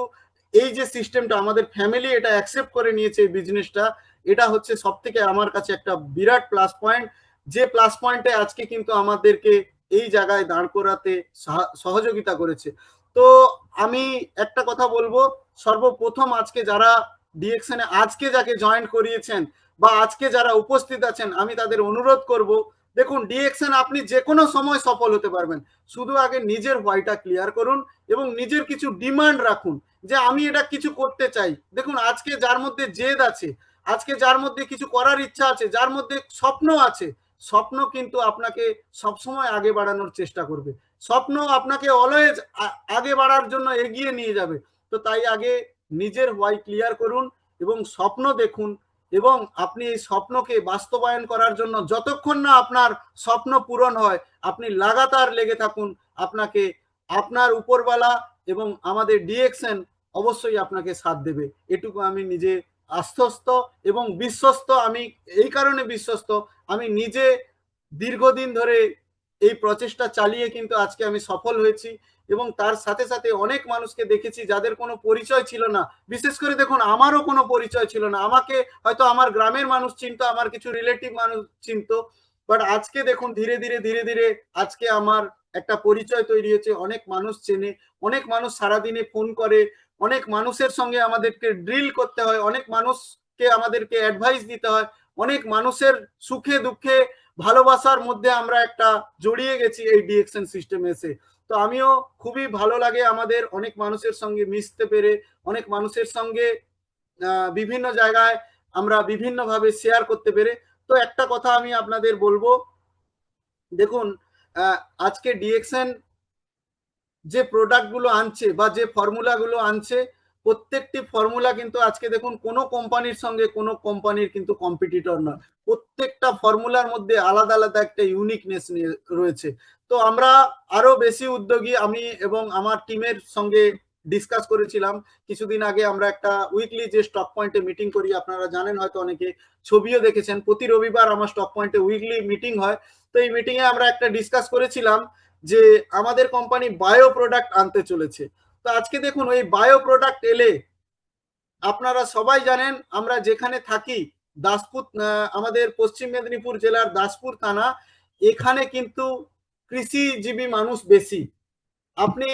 এই যে সিস্টেমটা, আমাদের ফ্যামিলি এটা অ্যাকসেপ্ট করে নিয়েছে এই বিজনেসটা। এটা হচ্ছে সব থেকে আমার কাছে একটা বিরাট প্লাস পয়েন্ট, যে প্লাস পয়েন্টে আজকে কিন্তু আমাদেরকে এই জায়গায় দাঁড় করাতে সহযোগিতা করেছে। তো আমি একটা কথা বলবো, সর্বপ্রথম আজকে যারা ডিএক্সএনে আজকে যাকে জয়েন করিয়েছেন বা আজকে যারা উপস্থিত আছেন, আমি তাদের অনুরোধ করব, দেখুন ডিএক্সএন আপনি যে কোনো সময় সফল হতে পারবেন। শুধু আগে নিজের হোয়াইটা ক্লিয়ার করুন এবং নিজের কিছু ডিমান্ড রাখুন যে আমি এটা কিছু করতে চাই। দেখুন আজকে যার মধ্যে জেদ আছে, আজকে যার মধ্যে কিছু করার ইচ্ছা আছে, যার মধ্যে স্বপ্ন আছে, স্বপ্ন কিন্তু আপনাকে সবসময় আগে বাড়ানোর চেষ্টা করবে। স্বপ্ন আপনাকে অলওয়েজ আগে বাড়ার জন্য এগিয়ে নিয়ে যাবে। তো তাই আগে নিজের হোয়াই ক্লিয়ার করুন এবং স্বপ্ন দেখুন, এবং আপনি এই স্বপ্নকে বাস্তবায়ন করার জন্য যতক্ষণ না আপনার স্বপ্ন পূরণ হয়, আপনি লাগাতার লেগে থাকুন। আপনাকে আপনার উপরওয়ালা এবং আমাদের ডিএক্সএন অবশ্যই আপনাকে সাথ দেবে, এটুকু আমি নিজে আশ্বস্ত এবং বিশ্বস্ত। আমি এই কারণে বিশ্বস্ত, আমি নিজে দীর্ঘদিন ধরে এই প্রচেষ্টা চালিয়ে কিন্তু আজকে আমি সফল হয়েছি, এবং তার সাথে সাথে অনেক মানুষকে দেখেছি যাদের কোনো পরিচয় ছিল না। বিশেষ করে দেখুন আমারও কোনো পরিচয় ছিল না, আমাকে হয়তো আমার গ্রামের মানুষ চিনতো, আমার কিছু রিলেটিভ মানুষ চিনতো, বাট আজকে দেখুন ধীরে ধীরে ধীরে ধীরে আজকে আমার একটা পরিচয় তৈরি হয়েছে, অনেক মানুষ চেনে, অনেক মানুষ সারাদিনে ফোন করে, অনেক মানুষের সঙ্গে আমাদেরকে ড্রিল করতে হয়, অনেক মানুষকে আমাদেরকে অ্যাডভাইস দিতে হয়, অনেক মানুষের সুখে দুঃখে ভালোবাসার মধ্যে আমরা একটা জড়িয়ে গেছি এই ডিএক্সএন সিস্টেমে এসে। তো আমিও খুবই ভালো লাগে আমাদের অনেক মানুষের সঙ্গে মিশতে পেরে, অনেক মানুষের সঙ্গে বিভিন্ন জায়গায় আমরা বিভিন্নভাবে শেয়ার করতে পেরে। তো একটা কথা আমি আপনাদের বলবো, দেখুন আজকে ডিএক্সএন যে প্রোডাক্টগুলো আনছে বা যে ফর্মুলাগুলো আনছে, প্রত্যেকটি ফর্মুলা কিন্তু আজকে দেখুন কোনো কোম্পানির সঙ্গে কোনো কোম্পানির কিন্তু কম্পিটিটর নয়। প্রত্যেকটা ফর্মুলার মধ্যে আলাদা আলাদা একটা ইউনিকনেস নিয়ে রয়েছে। তো আমরা আরো বেশি উদ্যোগী, আমি এবং আমার টিমের সঙ্গে ডিসকাস করেছিলাম কিছুদিন আগে। আমরা একটা উইকলি যে স্টক পয়েন্টে মিটিং করি, আপনারা জানেন হয়তো, অনেকে ছবিও দেখেছেন, প্রতি রবিবার আমার স্টক পয়েন্টে উইকলি মিটিং হয়। তো এই মিটিং এ আমরা একটা ডিসকাস করেছিলাম যে আমাদের কোম্পানি বায়ো প্রোডাক্ট আনতে চলেছে। তো আজকে দেখুন ওই বায়ো প্রোডাক্ট এলে, আপনারা সবাই জানেন আমরা যেখানে থাকি দাসপুর, আমাদের পশ্চিম মেদিনীপুর জেলার দাসপুর থানা, এখানে কিন্তু কৃষিজীবী মানুষ বেশি। আপনি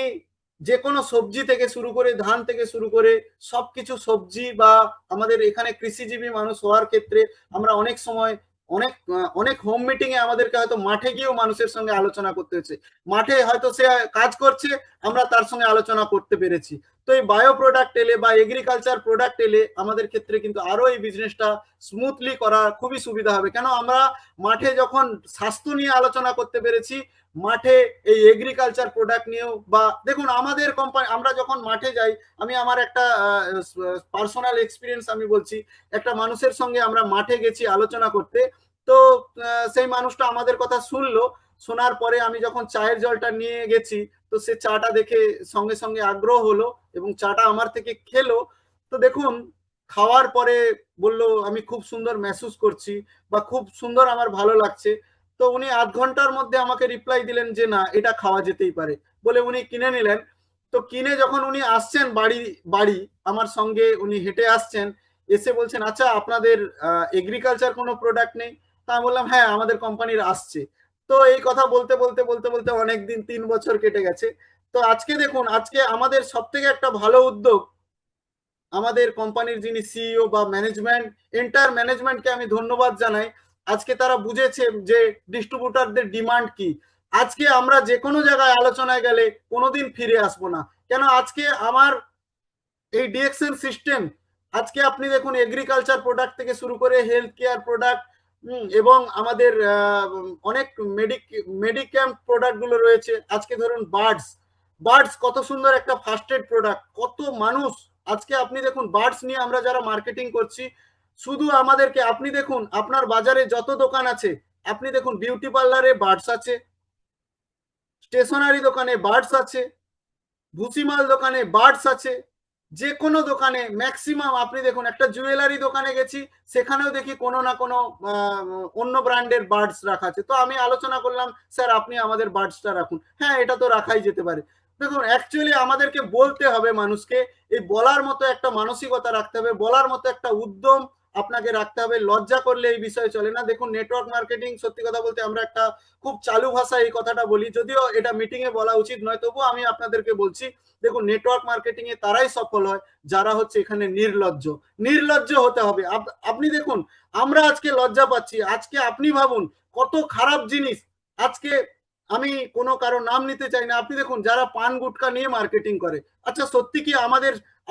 যে কোনো সবজি থেকে শুরু করে, ধান থেকে শুরু করে সবকিছু সবজি, বা আমাদের এখানে কৃষিজীবী মানুষ হওয়ার ক্ষেত্রে আমরা অনেক সময় অনেক অনেক হোম মিটিং এ আমাদেরকে হয়তো মাঠে গিয়েও মানুষের সঙ্গে আলোচনা করতে হচ্ছে। মাঠে হয়তো সে কাজ করছে, আমরা তার সঙ্গে আলোচনা করতে পেরেছি। তো এই বায়ো প্রোডাক্ট এলে বা এগ্রিকালচার প্রোডাক্ট এলে আমাদের ক্ষেত্রে কিন্তু আরো এই বিজনেসটা স্মুথলি করা খুবই সুবিধা হবে। কেন আমরা মাঠে যখন স্বাস্থ্য নিয়ে আলোচনা করতে পেরেছি, মাঠে এই এগ্রিকালচার প্রোডাক্ট নিয়েও, বা দেখুন আমাদের কোম্পানি, আমরা যখন মাঠে যাই, আমি আমার একটা পার্সোনাল এক্সপিরিয়েন্স আমি বলছি। একটা মানুষের সঙ্গে আমরা মাঠে গেছি আলোচনা করতে, তো সেই মানুষটা আমাদের কথা শুনলো, শোনার পরে আমি যখন চায়ের জলটা নিয়ে গেছি, তো সে চাটা দেখে সঙ্গে সঙ্গে আগ্রহ হলো এবং চাটা আমার থেকে খেলো। তো দেখুন, খাওয়ার পরে বলল আমি খুব সুন্দর মেহসুস করছি, বা খুব সুন্দর আমার ভালো লাগছে। তো উনি আধ ঘন্টার মধ্যে আমাকে রিপ্লাই দিলেন যে না, এটা খাওয়া যেতেই পারে, বলে উনি কিনে নিলেন। তো কিনে যখন উনি আসছেন বাড়ি বাড়ি আমার সঙ্গে উনি হেঁটে আসছেন, এসে বলছেন আচ্ছা আপনাদের এগ্রিকালচার কোনো প্রোডাক্ট নেই? তা আমি বললাম হ্যাঁ আমাদের কোম্পানির আসছে। তো এই কথা বলতে বলতে বলতে বলতে অনেক দিন, 3 বছর কেটে গেছে। তো আজকে দেখুন, আজকে আমাদের সব থেকে একটা ভালো উদ্যোগ, আমাদের কোম্পানির যিনি সিইও বা ম্যানেজমেন্ট, এন্টার ম্যানেজমেন্টকে আমি ধন্যবাদ জানাই। আজকে তারা বুঝেছে যে ডিস্ট্রিবিউটারদের ডিমান্ড কি। আজকে আমরা যে কোনো জায়গায় আলোচনায় গেলে কোনোদিন ফিরে আসবো না। কেন আজকে আমার এই ডিএক্সএন সিস্টেম, আজকে আপনি দেখুন এগ্রিকালচার প্রোডাক্ট থেকে শুরু করে হেলথ কেয়ার প্রোডাক্ট, এবং আমাদের অনেক মেডিক্যাম প্রোডাক্ট গুলো রয়েছে। আজকে ধরুন বার্ডস, বার্ডস কত সুন্দর একটা ফার্স্ট এড প্রোডাক্ট, কত মানুষ আজকে আপনি দেখুন বার্ডস নিয়ে আমরা যারা মার্কেটিং করছি, শুধু আমাদেরকে, আপনি দেখুন আপনার বাজারে যত দোকান আছে, আপনি দেখুন বিউটি পার্লারে বার্ডস আছে, স্টেশনারি দোকানে বার্ডস আছে, ভুসিমাল দোকানে বার্ডস আছে, যে কোনো দোকানে ম্যাক্সিমাম আপনি দেখুন, একটা জুয়েলারি দোকানে গেছি, সেখানেও দেখি কোনো না কোনো অন্য ব্র্যান্ডের বার্ডস রাখা আছে। তো আমি আলোচনা করলাম স্যার আপনি আমাদের বার্ডসটা রাখুন। হ্যাঁ এটা তো রাখাই যেতে পারে। দেখুন অ্যাকচুয়ালি আমাদেরকে বলতে হবে মানুষকে, এই বলার মতো একটা মানসিকতা রাখতে হবে, বলার মতো একটা উদ্যম আপনাকে রাখতে হবে। লজ্জা করলে এই বিষয়ে চলে না। দেখুন নেটওয়ার্ক মার্কেটিং, সত্যি কথা বলতে আমরা একটা খুব চালু ভাষায় এই কথাটা বলি, যদিও এটা মিটিং এ বলা উচিত নয়, তবুও আমি আপনাদেরকে বলছি। দেখুন নেটওয়ার্ক মার্কেটিং এ তারাই সফল হয় যারা হচ্ছে এখানে নির্লজ্জ। নির্লজ্জ হতে হবে। আপনি দেখুন আমরা আজকে লজ্জা পাচ্ছি, আজকে আপনি ভাবুন কত খারাপ জিনিস। আজকে আমি কোনো কারো নাম নিতে চাই না, আপনি দেখুন যারা পান গুটকা নিয়ে মার্কেটিং করে, আচ্ছা সত্যি কি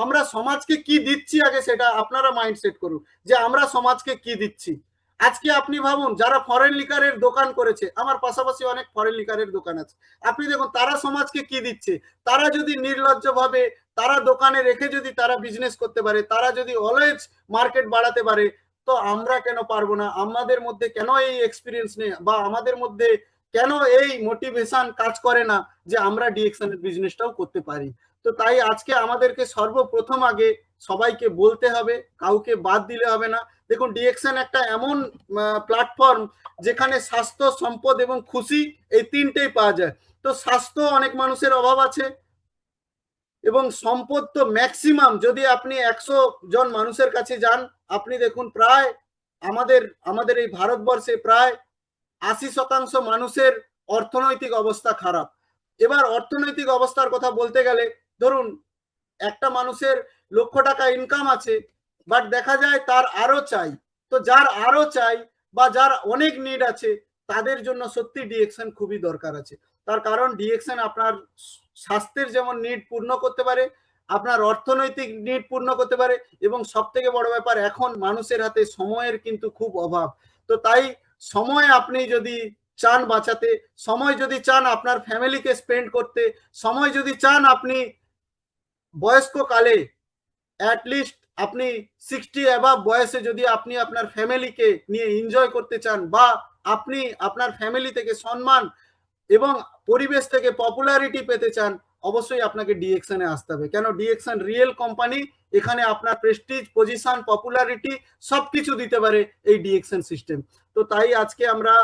আমরা সমাজকে কি দিচ্ছি আগে সেটা আপনারা মাইন্ডসেট করুন, যে আমরা সমাজকে কি দিচ্ছি। আজকে আপনি ভাবুন যারা ফরেন লিকারের দোকান করেছে, আমার পাশাপাশি অনেক ফরেন লিকারের দোকান আছে, আপনি দেখুন তারা সমাজকে কি দিচ্ছে। তারা যদি নির্লজ্জভাবে তারা দোকানে রেখে যদি তারা বিজনেস করতে পারে, তারা যদি অলওয়েজ মার্কেট বাড়াতে পারে, তো আমরা কেন পারবো না? আমাদের মধ্যে কেন এই এক্সপিরিয়েন্স নেই, বা আমাদের মধ্যে কেন এই মোটিভেশন কাজ করে না যে আমরা ডিএক্সএন এর বিজনেসটাও করতে পারি? তো তাই আজকে আমাদেরকে সর্বপ্রথম আগে সবাইকে বলতে হবে, কাউকে বাদ দিলে হবে না। দেখুন ডিএক্সএন একটা এমন প্ল্যাটফর্ম যেখানে স্বাস্থ্য, সম্পদ এবং খুশি এই তিনটেই পাওয়া যায়। তো স্বাস্থ্য অনেক মানুষের অভাব আছে, এবং সম্পদ তো ম্যাক্সিমাম, যদি আপনি 100 জন মানুষের কাছে যান, আপনি দেখুন প্রায় আমাদের আমাদের এই ভারতবর্ষে প্রায় 80% মানুষের অর্থনৈতিক অবস্থা খারাপ। এবার অর্থনৈতিক অবস্থার কথা বলতে গেলে, ধরুন একটা মানুষের লক্ষ টাকা ইনকাম আছে, বাট দেখা যায় তার আরো চাই। তো যার আরো চাই বা যার অনেক নিড আছে, তাদের জন্য সত্যি ডিএক্সএন খুবই দরকার আছে। তার কারণ ডিএক্সএন আপনার স্বাস্থ্যের যেমন নিড পূর্ণ করতে পারে, আপনার অর্থনৈতিক নিড পূর্ণ করতে পারে, এবং সব থেকে বড় ব্যাপার এখন মানুষের হাতে সময়ের কিন্তু খুব অভাব। তো তাই সময় আপনি যদি চান বাঁচাতে, সময় যদি চান আপনার ফ্যামিলিকে স্পেন্ড করতে, সময় যদি চান আপনি বয়স্ককালে অ্যাটলিস্ট আপনি 60 অ্যাবাভ বয়সে যদি আপনি আপনার ফ্যামিলিকে নিয়ে এনজয় করতে চান, বা আপনি আপনার ফ্যামিলি থেকে সম্মান এবং পরিবেশ থেকে পপুলারিটি পেতে চান, অবশ্যই আপনাকে ডিএক্সএন এ আসতে হবে। কেন ডিএক্সএন রিয়েল কোম্পানি, এখানে আপনার প্রেস্টিজ, পজিশন, পপুলারিটি সবকিছু দিতে পারে এই ডিএক্সএন সিস্টেম। তো তাই আজকে আমরা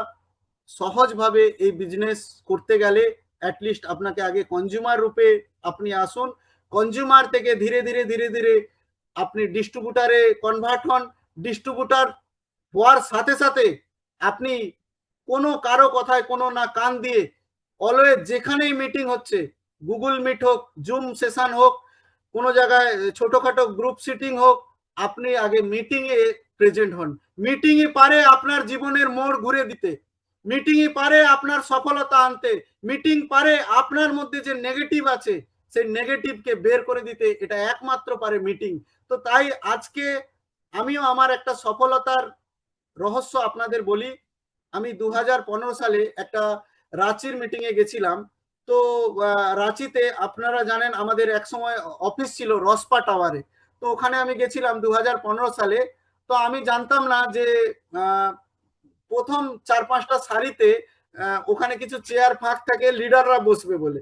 সহজভাবে এই বিজনেস করতে গেলে অ্যাটলিস্ট আপনাকে আগে কনজিউমার রূপে আপনি আসুন, কনজিউমার থেকে ধীরে ধীরে ধীরে ধীরে আপনি ডিস্ট্রিবিউটারে কনভার্ট হন, ডিস্ট্রিবিউটার হওয়ার সাথে সাথে আপনি কোনো কারো কথায় কোনো না কান দিয়ে অলওয়েজ যেখানেই মিটিং হচ্ছে, গুগল মিট হোক, জুম সেশন হোক, কোনো জায়গায় ছোটখাটো গ্রুপ সিটিং হোক, আপনি আগে মিটিংয়ে প্রেজেন্ট হন। মিটিংই পারে আপনার জীবনের মোড় ঘুরে দিতে, মিটিংই পারে আপনার সফলতা আনতে, মিটিং পারে আপনার মধ্যে যে নেগেটিভ আছে সেই নেগেটিভকে বের করে দিতে, এটা একমাত্র পারে মিটিং। তো তাই আজকে আমিও আমার একটা সফলতার রহস্য আপনাদের বলি। আমি 2015 সালে একটা রাঁচির মিটিংয়ে গেছিলাম। তো রাঁচিতে আপনারা জানেন আমাদের এক সময় অফিস ছিল রসপা টাওয়ারে। তো ওখানে আমি গেছিলাম 2015 সালে। তো আমি জানতাম না যে প্রথম 4-5টা সারিতে ওখানে কিছু চেয়ার ফাঁক থাকে, লিডাররা বসবে বলে।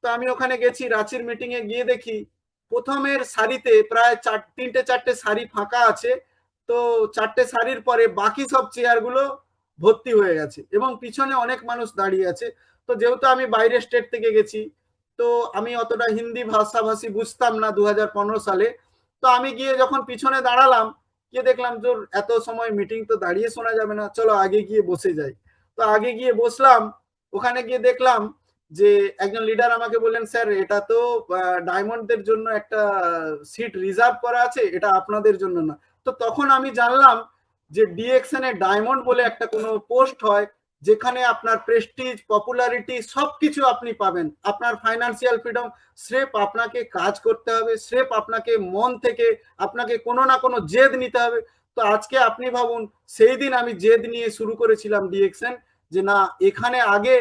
তো আমি ওখানে গেছি, রাঁচির মিটিংয়ে গিয়ে দেখি প্রথমের সারিতে প্রায় 3-4টে সারি ফাঁকা আছে। তো 4টে সারির পরে বাকি সব চেয়ারগুলো ভর্তি হয়ে গেছে এবং পিছনে অনেক মানুষ দাঁড়িয়ে আছে। তো যেহেতু আমি বাইরের স্টেট থেকে গেছি, তো আমি অতটা হিন্দি ভাষাভাষী বুঝতাম না 2015 সালে। তো আমি গিয়ে যখন পিছনে দাঁড়ালাম, গিয়ে দেখলাম তোর এত সময় মিটিং তো দাঁড়িয়ে শোনা যাবে না, চলো আগে গিয়ে বসে যাই। তো আগে গিয়ে বসলাম। ওখানে গিয়ে দেখলাম যে একজন লিডার আমাকে বললেন, স্যার এটা তো ডায়মন্ডদের জন্য একটা সিট রিজার্ভ করা আছে, এটা আপনাদের জন্য না। তো তখন আমি জানলাম যে ডিএক্সএন এ ডায়মন্ড বলে একটা কোনো পোস্ট হয়, যেখানে আপনার প্রেস্টিজ, পপুলারিটি সবকিছু আপনি পাবেন, আপনার ফাইন্যান্সিয়াল ফ্রিডম। স্রেফ আপনাকে কাজ করতে হবে, স্রেফ আপনাকে মন থেকে আপনাকে কোনো না কোনো জেদ নিতে হবে। তো আজকে আপনি ভাবুন, সেই দিন আমি জেদ নিয়ে শুরু করেছিলাম ডিএক্সএন, যে না এখানে আগে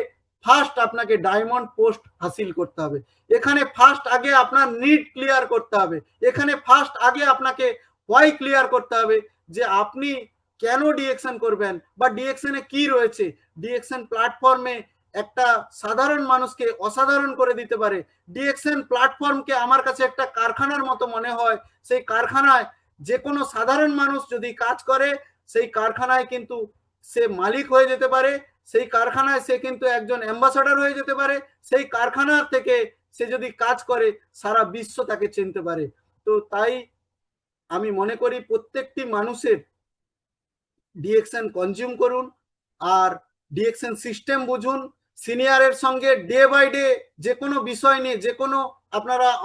ফার্স্ট আপনাকে ডায়মন্ড পোস্ট হাসিল করতে হবে, এখানে ফার্স্ট আগে আপনার নিড ক্লিয়ার করতে হবে, এখানে ফার্স্ট আগে আপনাকে হোয়াই ক্লিয়ার করতে হবে যে আপনি কেন ডিএক্সএন করবেন বা ডিএক্সএন এ কি রয়েছে। ডিএক্সএন প্ল্যাটফর্মে একটা সাধারণ মানুষকে অসাধারণ করে দিতে পারে। ডিএক্সএন প্ল্যাটফর্মকে আমার কাছে একটা কারখানার মতো মনে হয়। সেই কারখানায় যে কোনো সাধারণ মানুষ যদি কাজ করে, সেই কারখানায় কিন্তু সে মালিক হয়ে যেতে পারে, সেই কারখানায় সে কিন্তু একজন অ্যাম্বাসাডার হয়ে যেতে পারে, সেই কারখানার থেকে সে যদি কাজ করে সারা বিশ্ব তাকে চিনতে পারে। তো তাই আমি মনে করি প্রত্যেকটি মানুষের ডিএক্সএন কনজিউম করুন আর ডিএক্সএন সিস্টেম বুঝুন, সিনিয়রের সঙ্গে ডে বাই ডে যে কোনো বিষয় নিয়ে, যে কোনো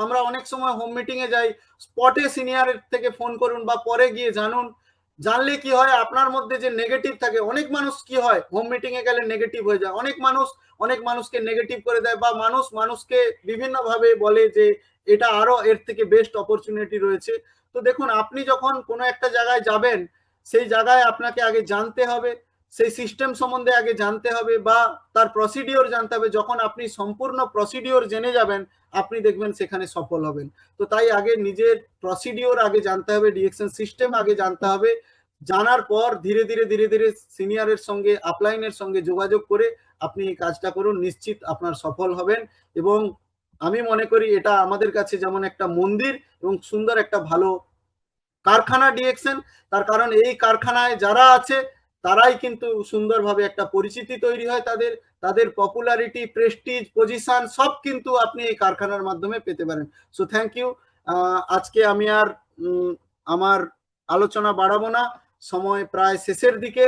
আমরা অনেক সময় হোম মিটিংয়ে যাই, স্পটে সিনিয়রের থেকে ফোন করুন বা পরে গিয়ে জানুন। জানলে কি হয়, আপনার মধ্যে যে নেগেটিভ থাকে, অনেক মানুষ কি হয় হোম মিটিংয়ে গেলে নেগেটিভ হয়ে যায়, অনেক মানুষকে নেগেটিভ করে দেয় বা মানুষকে বিভিন্নভাবে বলে যে এটা আরো এর থেকে বেস্ট অপরচুনিটি রয়েছে। তো দেখুন, আপনি যখন কোনো একটা জায়গায় যাবেন, সেই জায়গায় আপনাকে আগে জানতে হবে, সেই সিস্টেম সম্বন্ধে আগে জানতে হবে বা তার প্রসিডিওর জানতে হবে। যখন আপনি সম্পূর্ণ প্রসিডিওর জেনে যাবেন, আপনি দেখবেন সেখানে সফল হবেন। তো তাই আগে নিজের প্রসিডিওর আগে জানতে হবে, ডিএক্সএন সিস্টেম আগে জানতে হবে। জানার পর ধীরে ধীরে সিনিয়রের সঙ্গে, আপলাইনের সঙ্গে যোগাযোগ করে আপনি এই কাজটা করুন, নিশ্চিত আপনার সফল হবেন। এবং আমি মনে করি এটা আমাদের কাছে যেমন একটা মন্দির এবং সুন্দর একটা ভালো কারখানা ডিএক্সএন। তার কারণ এই কারখানায় যারা আছে তারাই কিন্তু সুন্দরভাবে একটা পরিচিতি তৈরি হয়, তাদের পপুলারিটি, প্রেস্টিজ, পজিশন সব কিন্তু আপনি এই কারখানার মাধ্যমে পেতে পারেন। So thank you. আজকে আমি আর আমার আলোচনা বাড়াবো না, সময় প্রায় শেষের দিকে।